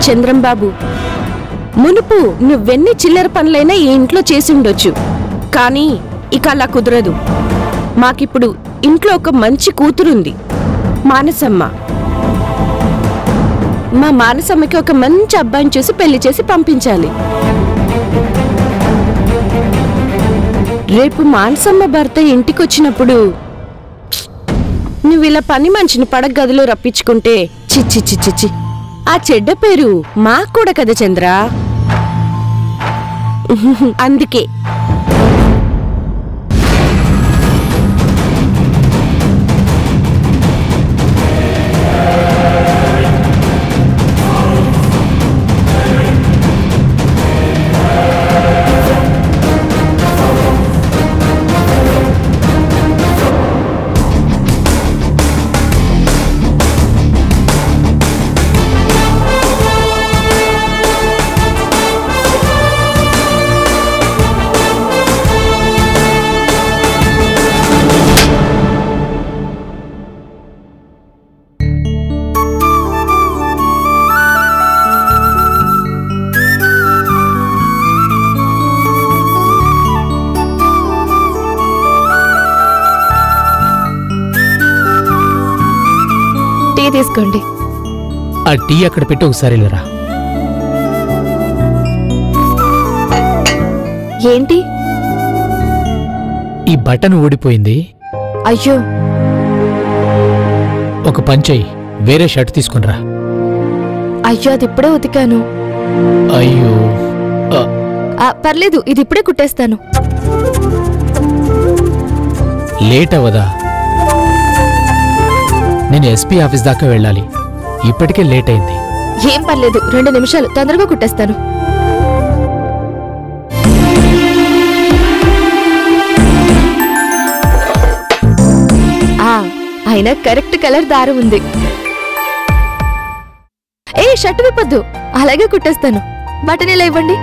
చంద్రంబాబు, మునుపు నువ్వెన్ని చిల్లర పనులైనా ఈ ఇంట్లో చేసి ఉండొచ్చు, కానీ ఇక అలా కుదరదు. మాకిప్పుడు ఇంట్లో ఒక మంచి కూతురుంది, మానసమ్మ. మా మానసమ్మకి ఒక మంచి అబ్బాయిని చూసి పెళ్లి చేసి పంపించాలి. రేపు మానసమ్మ భర్త ఇంటికొచ్చినప్పుడు నువ్వు ఇలా పని మనిషిని పడక గదిలో రప్పించుకుంటే చిచ్చి చిచ్చి ఆ చెడ్డ పేరు మాకు కూడా కదా చంద్ర. అందుకే తీసుకోండి. ఆ టీ అక్కడ పెట్టి ఒకసారి లేరా. ఏంటి? ఈ బటన్ ఊడిపోయింది. అయ్యో, ఒక పంచయి వేరే షర్ట్ తీసుకునిరా. అయ్యో, అది ఇప్పుడే ఉతికాను. అయ్యో, పర్లేదు, ఇది ఇప్పుడే కుట్టేస్తాను. లేట్ అవ్వదా? నేను ఎస్పీ ఆఫీస్ దాకా వెళ్ళాలి, ఇప్పటికే లేట్ అయింది. ఏం పర్లేదు, 2 నిమిషాలు, తొందరగా కుట్టేస్తాను. అయినా కరెక్ట్ కలర్ దారం ఉంది. షర్ట్ విప్పొద్దు, అలాగే కుట్టేస్తాను. బటన్ ఇలా ఇవ్వండి.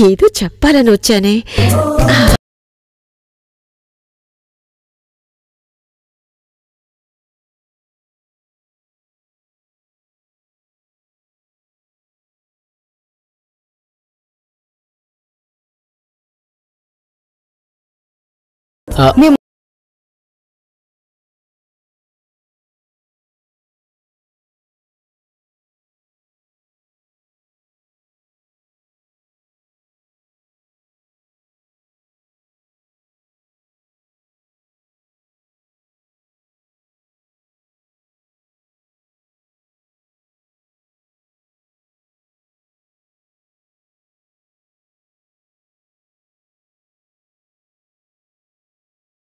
ఏదో చెప్పాలని వచ్చానే.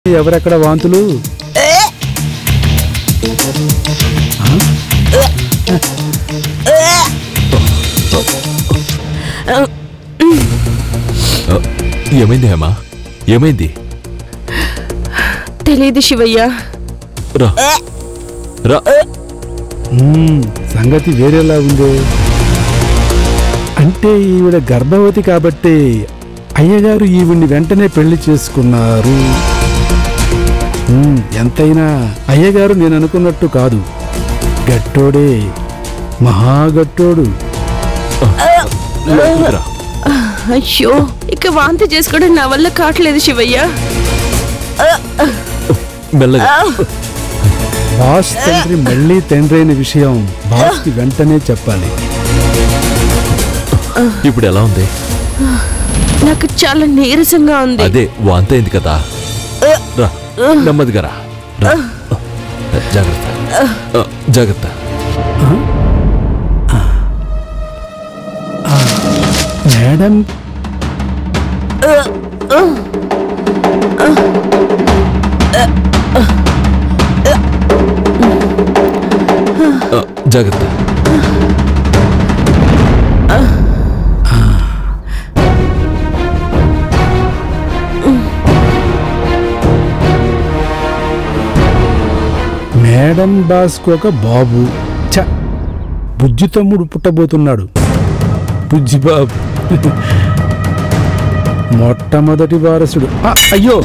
ఎవరెక్కడ వాంతులు? ఏమైంది హేమా? ఏమైంది? తెలీదు శివయ్య. సంగతి వేరేలా ఉంది. అంటే ఈవిడ గర్భవతి కాబట్టి అయ్యగారు ఈవిడ్ని వెంటనే పెళ్లి చేసుకున్నారు. ఎంతైనా అయ్యగారు నేను అనుకున్నట్టు కాదు, గట్టోడే, మహాగట్టోడు. అయ్యో, ఇక వాంతి చేసుకోవడం నా వల్ల కావట్లేదు శివయ్య. బాస్ తండ్రి మళ్ళీ తండ్రి అయిన విషయం బాస్కి వెంటనే చెప్పాలి. ఇప్పుడు ఎలా ఉంది? నాకు చాలా నీరసంగా ఉంది. అదే వాంతైంది కదా, నెమ్మదిగా రా. జాగ్రత్త. జాగ్రత్త. మేడం జాగ్రత్త. మేడం బాస్కు ఒక బాబు. చ బుజ్జి తమ్ముడు పుట్టబోతున్నాడు. బుజ్జి బాబు మొట్టమొదటి వారసుడు. అయ్యో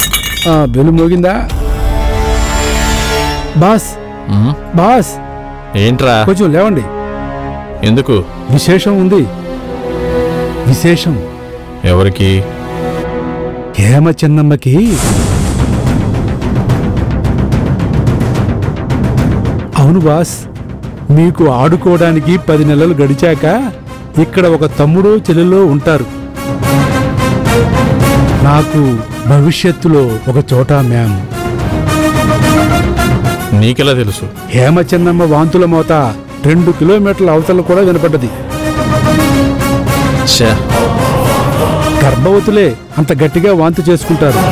బెలు మోగిందా? బాస్ బాస్ ఏంట్రా? కొంచెం లేవండి. ఎందుకు? విశేషం ఉంది. విశేషం. ఎవరికి? హేమ చిన్నమ్మకి అవును బాస్, మీకు ఆడుకోవడానికి 10 నెలలు గడిచాక ఇక్కడ ఒక తమ్ముడు చెల్లెలో ఉంటారు. నాకు భవిష్యత్తులో ఒక చోట మ్యామ్. నీకెలా తెలుసు? హేమ చిన్నమ్మ వాంతుల మోత 2 కిలోమీటర్ల అవతల కూడా వినపడ్డది. గర్భవతులే అంత గట్టిగా వాంతి చేసుకుంటారు.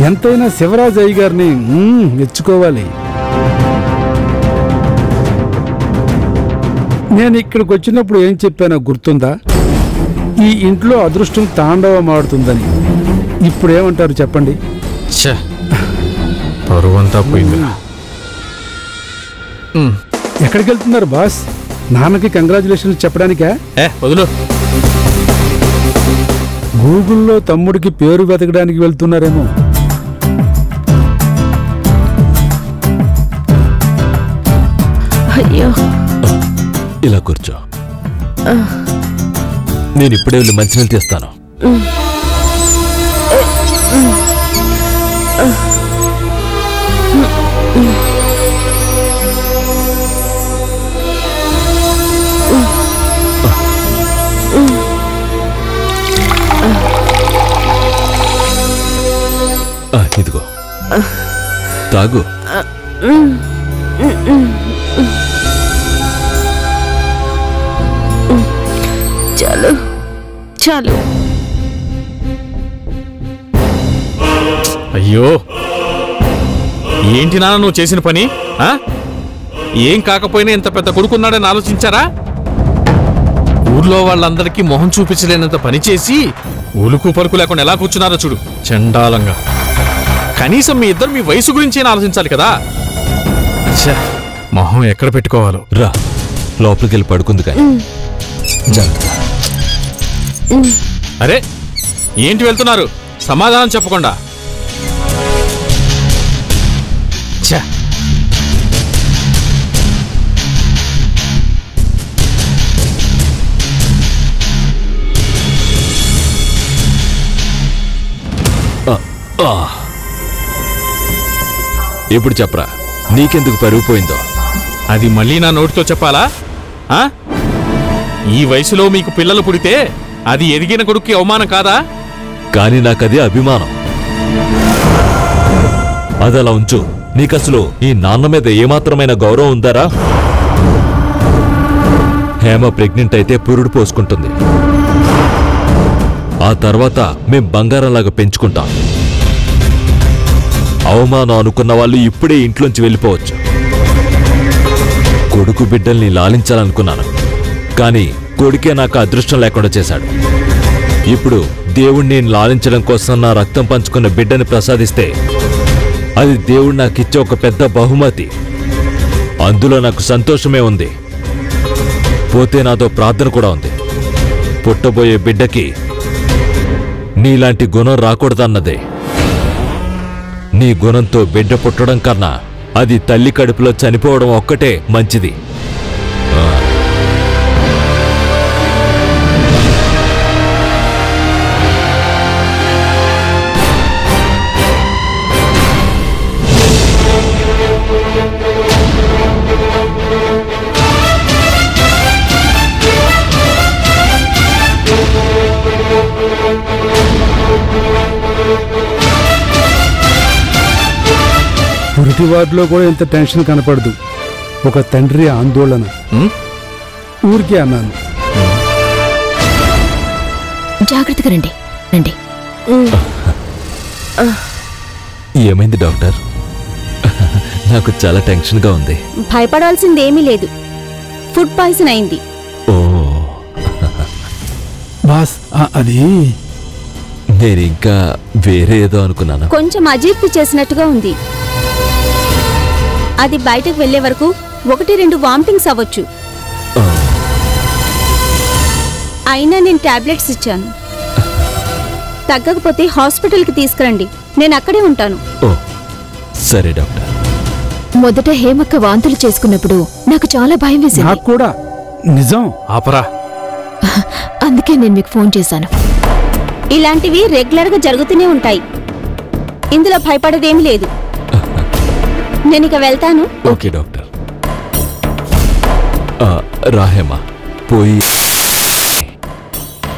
ఎంతైనా శివరాజ్ అయ్య గారిని మెచ్చుకోవాలి. నేను ఇక్కడికి వచ్చినప్పుడు ఏం చెప్పానో గుర్తుందా? ఈ ఇంట్లో అదృష్టం తాండవమాడుతుందని. ఇప్పుడు ఏమంటారు చెప్పండి? పరువంతా పోయింది. ఎక్కడికి వెళ్తున్నారు బాస్? నాన్నకి కంగ్రాచులేషన్స్ చెప్పడానికా? వదులు. గూగుల్లో తమ్ముడికి పేరు వెతకడానికి వెళ్తున్నారేమో. అయ్యో, ఇలా కూర్చో. నేను ఇప్పుడే వెళ్ళి మంచినీళ్ళు తీస్తాను. ఇదిగో తాగు. చాలు చాలు. అయ్యో, ఏంటి నాన్న నువ్వు చేసిన పని? ఏం కాకపోయినా ఇంత పెద్ద కొడుకున్నాడని ఆలోచించారా? ఊర్లో వాళ్ళందరికీ మొహం చూపించలేనంత పని చేసి ఉలుకు పరుకు లేకుండా ఎలా కూర్చున్నారో చూడు, చండాలంగా. కనీసం మీ ఇద్దరు మీ వయసు గురించి ఆలోచించాలి కదా. మొహం ఎక్కడ పెట్టుకోవాలో. రా, లోపలికి వెళ్ళి పడుకుంది కానీ. జాగ్రత్త. అరే, ఏంటి వెళ్తున్నారు? సమాధానం చెప్పకుండా. ఇప్పుడు చెప్పరా, నీకెందుకు పెరిగిపోయిందో? అది మళ్ళీ నా నోటితో చెప్పాలా? ఈ వయసులో మీకు పిల్లలు పుడితే అది ఎదిగిన కొడుక్కి అవమానం కాదా? కానీ నాకది అభిమానం. అదలా ఉంచు. నీకసలు ఈ నాన్న మీద ఏమాత్రమైన గౌరవం ఉందారా? హేమ ప్రెగ్నెంట్ అయితే పురుడు పోసుకుంటుంది. ఆ తర్వాత మేం బంగారంలాగా పెంచుకుంటాం. అవమానం అనుకున్న వాళ్ళు ఇప్పుడే ఇంట్లోంచి వెళ్ళిపోవచ్చు. కొడుకు బిడ్డల్ని లాలించాలనుకున్నాను, కానీ కొడుకే నాకు అదృష్టం లేకుండా చేశాడు. ఇప్పుడు దేవుణ్ణి నేను లాలించడం కోసం నా రక్తం పంచుకున్న బిడ్డని ప్రసాదిస్తే అది దేవుడు నాకిచ్చే ఒక పెద్ద బహుమతి. అందులో నాకు సంతోషమే ఉంది. పోతే నాతో ప్రార్థన కూడా ఉంది. పుట్టబోయే బిడ్డకి నీలాంటి గుణం రాకూడదన్నదే. నీ గుణంతో బిడ్డ పుట్టడం కన్నా అది తల్లి కడుపులో చనిపోవడం ఒక్కటే మంచిది. బయటి వార్డులో కూడా ఇంత టెన్షన్ కనపడదు. ఒక తండ్రి ఆందోళన. ఊరికే అన్నాను. జాగ్రత్తగా రండి. రండి. ఏమైంది డాక్టర్? నాకు చాలా టెన్షన్గా ఉంది. భయపడాల్సిందేమీ లేదు. ఫుడ్ పాయిజన్ అయింది. ఓ బాస్, అది నేను ఇంకా వేరే ఏదో అనుకున్నాను. కొంచెం అజీర్తి చేసినట్టుగా ఉంది. అది బయటకు వెళ్లే వరకు 1-2 వామిటింగ్స్ అవ్వచ్చు. అయినా నేను టాబ్లెట్స్ ఇచ్చాను. తగ్గకపోతే హాస్పిటల్కి తీసుకురండి. నేను అక్కడే ఉంటాను. ఓ సరే డాక్టర్. మొదట హేమక్క వాంతులు చేసుకున్నప్పుడు నాకు చాలా భయం వేసింది. నాకు కూడా. నిజం. ఆపరా. అందుకే నేను మీకు ఫోన్ చేశాను. ఇలాంటివి రెగ్యులర్గా జరుగుతూనే ఉంటాయి. ఇందులో భయపడేదేమీ లేదు. నేను ఇక వెళ్తాను. Okay doctor. రాహేమా, పోయి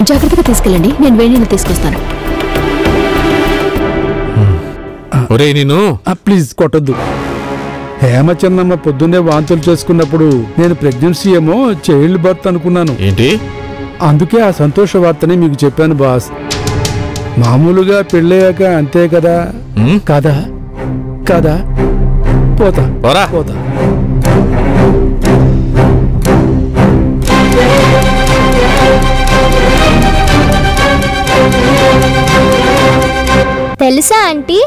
జాగ్రత్తగా తీసుకెళ్ళండి. నేను వేడి నీళ్ళు తీసుకొస్తాను. ఒరే నేను ప్లీజ్ కొట్టొద్దు. హేమ చిన్నమ్మ పొద్దున్నే వాంతులు చేసుకున్నప్పుడు నేను ప్రెగ్నెన్సీ ఏమో చైల్డ్ బర్త్ అనుకున్నాను. ఏంటి? అందుకే ఆ సంతోష వార్తని మీకు చెప్పాను బాస్. మామూలుగా పెళ్ళయ్యాక అంతే కదా. కదా కదా. పోతా పోతా. తెలుసా ఆంటీ,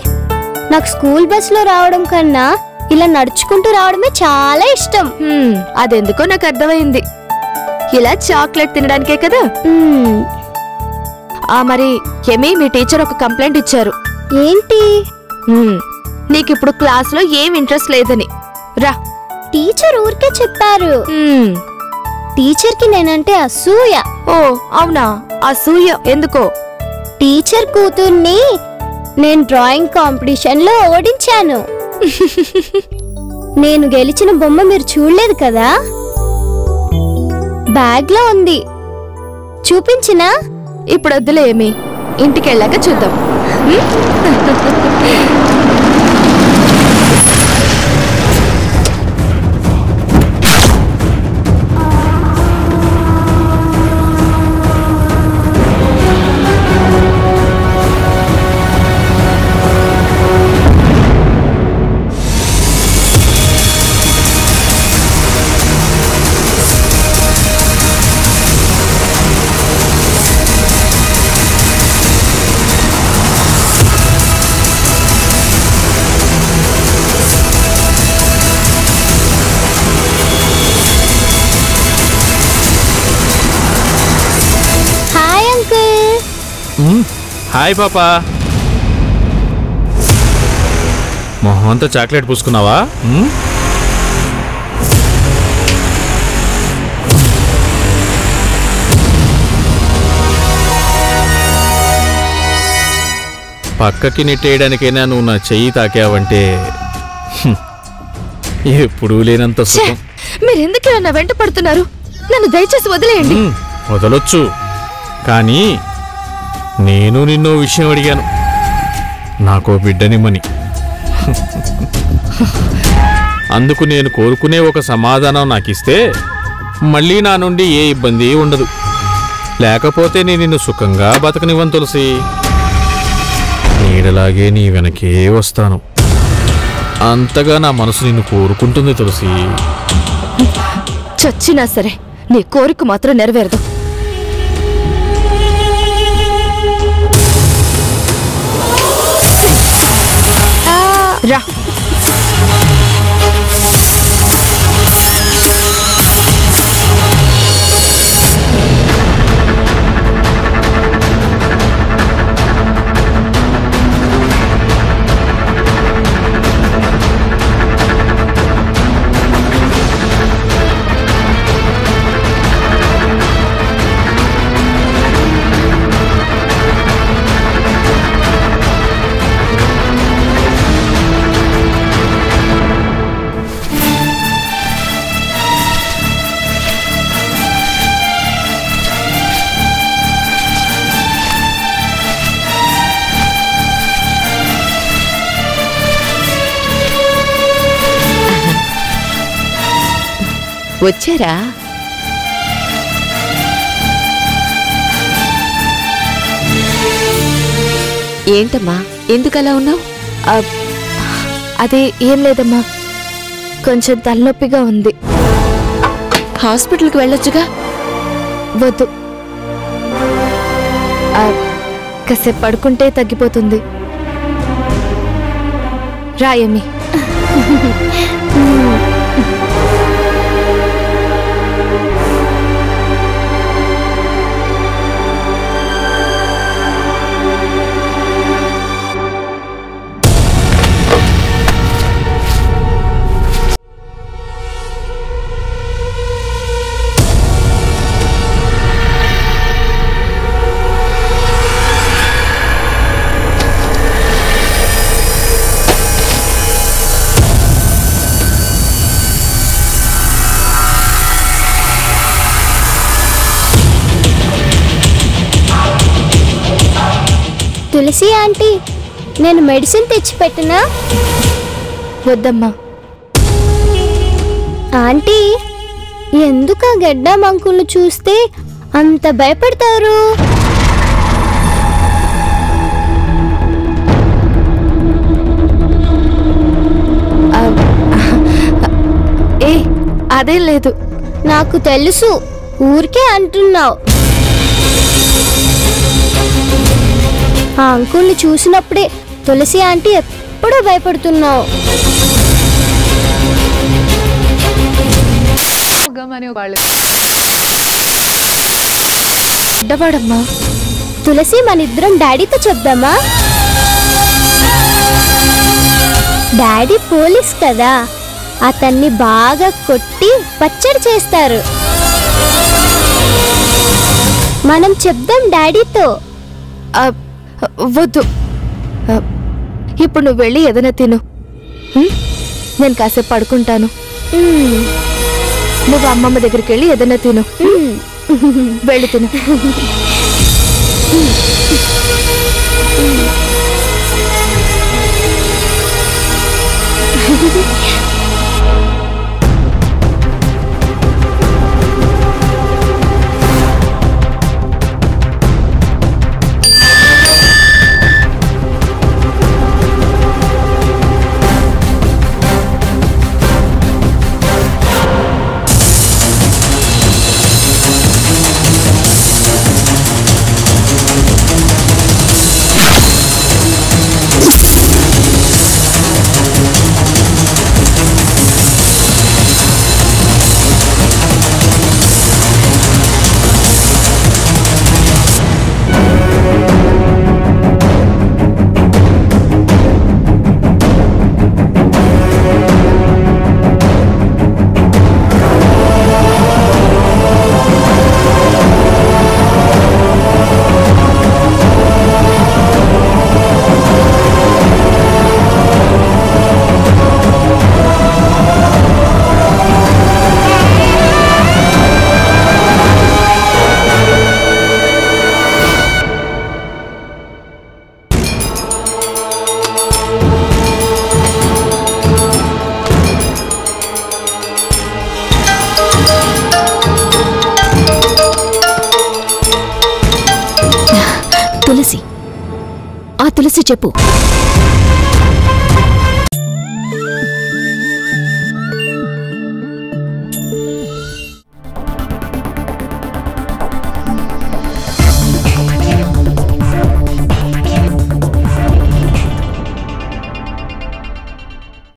నాకు స్కూల్ బస్సులో రావడం కన్నా ఇలా నడుచుకుంటూ రావడమే చాలా ఇష్టం. అదెందుకో నాకు అర్థమైంది. ఇలా చాక్లెట్ తినడానికే కదా. మరి ఏమి మీ టీచర్ ఒక కంప్లైంట్ ఇచ్చారు. ఏంటి? నీకిప్పుడు క్లాస్లో ఏం ఇంట్రెస్ట్ లేదని. రా. టీచర్ ఊరికే చెప్పారు. టీచర్కి నేనంటే అసూయ. ఓ అవునా? అసూయ ఎందుకో? టీచర్ కూతుర్ని నేను డ్రాయింగ్ కాంపిటీషన్లో ఓడించాను. నేను గెలిచిన బొమ్మ మీరు చూడలేదు కదా, బ్యాగ్లో ఉంది. చూపించినా? ఇప్పుడు వద్దులే ఏమి, ఇంటికెళ్ళాక చూద్దాం. హాయ్ పాపా. మొహం అంతా చాక్లెట్ పూసుకున్నావా? పక్కకి నెట్టేయడానికైనా నువ్వు నా చెయ్యి తాకావంటే ఎప్పుడూ లేనంత సుఖం. మీరెందుకు నా వెంట పడుతున్నారు? నన్ను దయచేసి వదిలేయండి. వదలొచ్చు, కానీ నేను నిన్నో విషయం అడిగాను. నాకో బిడ్డనిమ్మని. అందుకు నేను కోరుకునే ఒక సమాధానం నాకిస్తే మళ్ళీ నా నుండి ఏ ఇబ్బంది ఉండదు. లేకపోతే నేను నిన్ను సుఖంగా బతకనివ్వను తులసి. నీడలాగే నీ వెనకే వస్తాను. అంతగా నా మనసు నిన్ను కోరుకుంటుంది తులసి. చచ్చినా సరే నీ కోరిక మాత్రం నెరవేరదు. రా. వచ్చారా? ఏంటమ్మా, ఎందుకలా ఉన్నావు? అదే ఏం లేదమ్మా, కొంచెం తలనొప్పిగా ఉంది. హాస్పిటల్కి వెళ్ళొచ్చుగా. వద్దు, కాసేపు పడుకుంటే తగ్గిపోతుంది. రాయమి. తులసి ఆంటీ, నేను మెడిసిన్ తెచ్చిపెట్టనా? వద్దమ్మా. ఆంటీ, ఎందుకు ఆ గడ్డ మంకుల్ని చూస్తే అంత భయపడతారు? అదేం లేదు. నాకు తెలుసు, ఊరికే అంటున్నావు. ఆ అంకుల్ని చూసినప్పుడే తులసి ఆంటీ ఎప్పుడూ భయపడుతున్నావు. అడ్డవాడమ్మా. తులసి, మనిద్దరం డాడీతో చెప్దామా? డాడీ పోలీస్ కదా, అతన్ని బాగా కొట్టి పచ్చడి చేస్తారు. మనం చెప్దాం డాడీతో. వద్దు, ఇప్పుడు నువ్వు వెళ్ళి ఏదైనా తిను. నేను కాసేపు పడుకుంటాను. నువ్వు అమ్మమ్మ దగ్గరికి వెళ్ళి ఏదైనా తిను. వెళ్ళి తిను. తులసి, ఆ తులసి చెప్పు.